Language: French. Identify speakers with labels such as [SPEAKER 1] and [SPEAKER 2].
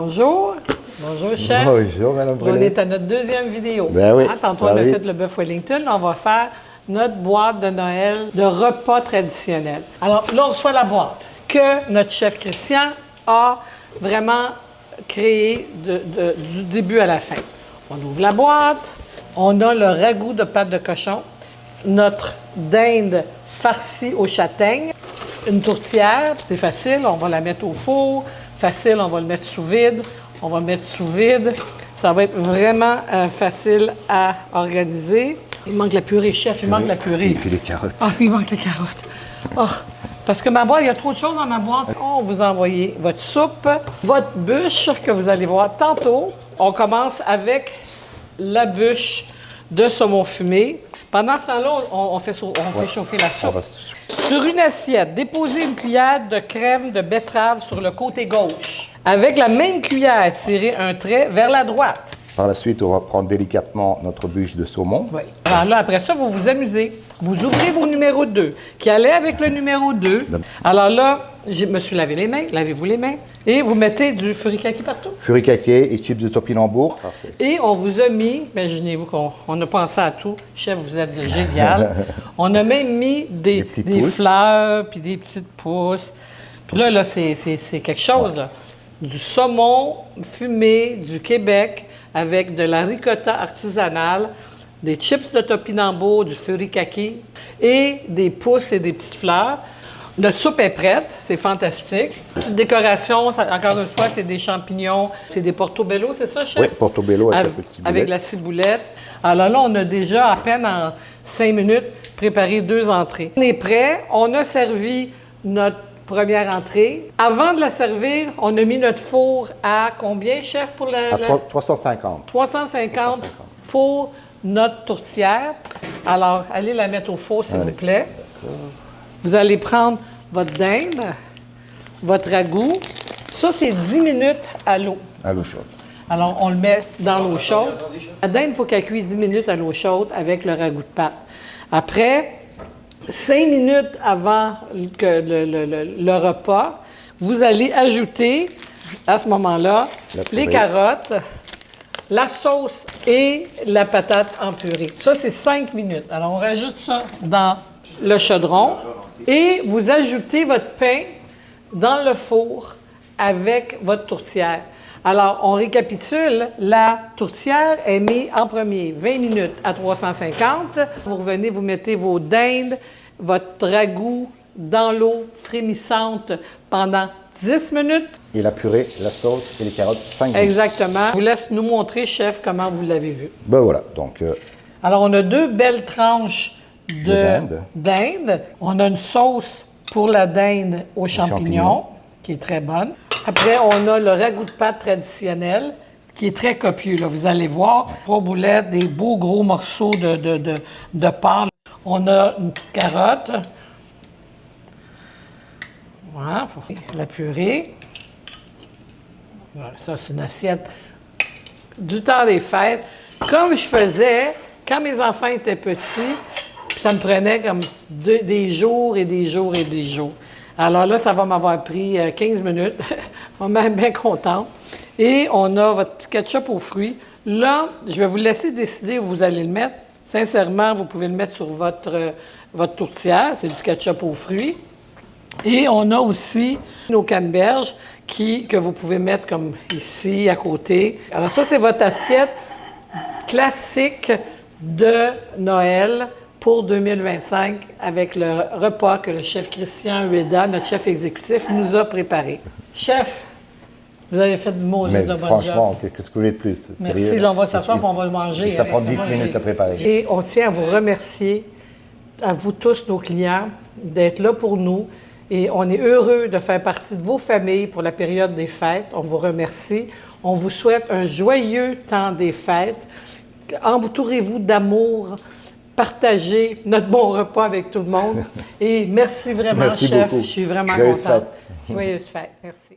[SPEAKER 1] Bonjour. Bonjour, chef.
[SPEAKER 2] Bonjour, Mme Brunet.
[SPEAKER 1] On est à notre deuxième vidéo.
[SPEAKER 2] Ben oui,
[SPEAKER 1] Tantôt, on a fait le bœuf Wellington. On va faire notre boîte de Noël de repas traditionnels. Alors, là, on reçoit la boîte que notre chef Christian a vraiment créée du début à la fin. On ouvre la boîte. On a le ragoût de pâte de cochon, notre dinde farcie aux châtaignes, une tourtière, c'est facile, on va la mettre au four. Facile, on va le mettre sous vide. On va le mettre sous vide. Ça va être vraiment facile à organiser. Il manque la purée, chef, il manque la purée.
[SPEAKER 2] Et puis les carottes.
[SPEAKER 1] Ah, puis il manque les carottes. Oh, parce que ma boîte, il y a trop de choses dans ma boîte. On vous a envoyé votre soupe, votre bûche que vous allez voir tantôt. On commence avec la bûche de saumon fumé. Pendant ce temps-là, on fait chauffer la soupe. Sur une assiette, déposez une cuillère de crème de betterave sur le côté gauche. Avec la même cuillère, tirez un trait vers la droite.
[SPEAKER 2] Par la suite, on va prendre délicatement notre bûche de saumon.
[SPEAKER 1] Oui. Alors là, après ça, vous vous amusez. Vous ouvrez vos numéros 2, qui allait avec le numéro 2. Alors là, je me suis lavé les mains. Lavez-vous les mains. Et vous mettez du furikake partout.
[SPEAKER 2] Furikake et chips de topinambour. Parfait.
[SPEAKER 1] Et on vous a mis, imaginez-vous qu'on a pensé à tout. Chef, vous êtes génial. On a même mis des fleurs, puis des petites pousses. Puis là c'est quelque chose, là. Du saumon fumé du Québec avec de la ricotta artisanale, des chips de topinambour, du furikake et des pousses et des petites fleurs. Notre soupe est prête, c'est fantastique. Petite décoration, encore une fois, c'est des champignons, c'est des portobello, c'est ça, chef?
[SPEAKER 2] Oui, portobello avec la ciboulette.
[SPEAKER 1] Avec la ciboulette. Alors là, on a déjà, à peine en 5 minutes, préparé 2 entrées. On est prêt, on a servi notre première entrée. Avant de la servir, on a mis notre four à combien, chef, pour
[SPEAKER 2] À 350.
[SPEAKER 1] 350 pour notre tourtière. Alors, allez la mettre au four, s'il vous plaît. Vous allez prendre votre dinde, votre ragoût. Ça, c'est 10 minutes à l'eau.
[SPEAKER 2] À l'eau chaude.
[SPEAKER 1] Alors, on le met dans l'eau chaude. La dinde, il faut qu'elle cuise 10 minutes à l'eau chaude avec le ragoût de pâte. Après, 5 minutes avant que le repas, vous allez ajouter, à ce moment-là, les carottes, la sauce et la patate en purée. Ça, c'est 5 minutes. Alors, on rajoute ça dans le chaudron et vous ajoutez votre pain dans le four avec votre tourtière. Alors, on récapitule. La tourtière est mise en premier 20 minutes à 350. Vous revenez, vous mettez vos dindes, votre ragoût dans l'eau frémissante pendant 10 minutes.
[SPEAKER 2] Et la purée, la sauce et les carottes, 5 minutes.
[SPEAKER 1] Exactement. Je vous laisse nous montrer, chef, comment vous l'avez vu.
[SPEAKER 2] Ben voilà, donc...
[SPEAKER 1] Alors, on a 2 belles tranches de dinde. On a une sauce pour la dinde aux champignons, qui est très bonne. Après, on a le ragoût de pâte traditionnel, qui est très copieux. Là. Vous allez voir, 3 boulettes, des beaux gros morceaux de pâte. On a une petite carotte. Voilà, la purée. Voilà, ça, c'est une assiette du temps des fêtes. Comme je faisais quand mes enfants étaient petits, puis ça me prenait comme des jours et des jours et des jours. Alors là, ça va m'avoir pris 15 minutes. Je suis même bien contente. Et on a votre petit ketchup aux fruits. Là, je vais vous laisser décider où vous allez le mettre. Sincèrement, vous pouvez le mettre sur votre tourtière. C'est du ketchup aux fruits. Et on a aussi nos canneberges que vous pouvez mettre comme ici, à côté. Alors ça, c'est votre assiette classique de Noël pour 2025 avec le repas que le chef Christian Ueda, notre chef exécutif, nous a préparé. Chef, vous avez fait de bon job.
[SPEAKER 2] Franchement, qu'est-ce que vous voulez de plus?
[SPEAKER 1] Merci, là, on va s'asseoir et on va le manger.
[SPEAKER 2] Ça prend 10 minutes à préparer.
[SPEAKER 1] Et on tient à vous remercier, à vous tous, nos clients, d'être là pour nous. Et on est heureux de faire partie de vos familles pour la période des fêtes. On vous remercie. On vous souhaite un joyeux temps des fêtes. Entourez-vous d'amour. Partagez notre bon repas avec tout le monde. Et merci vraiment, chef. Je suis vraiment contente. Joyeuse fête. Merci.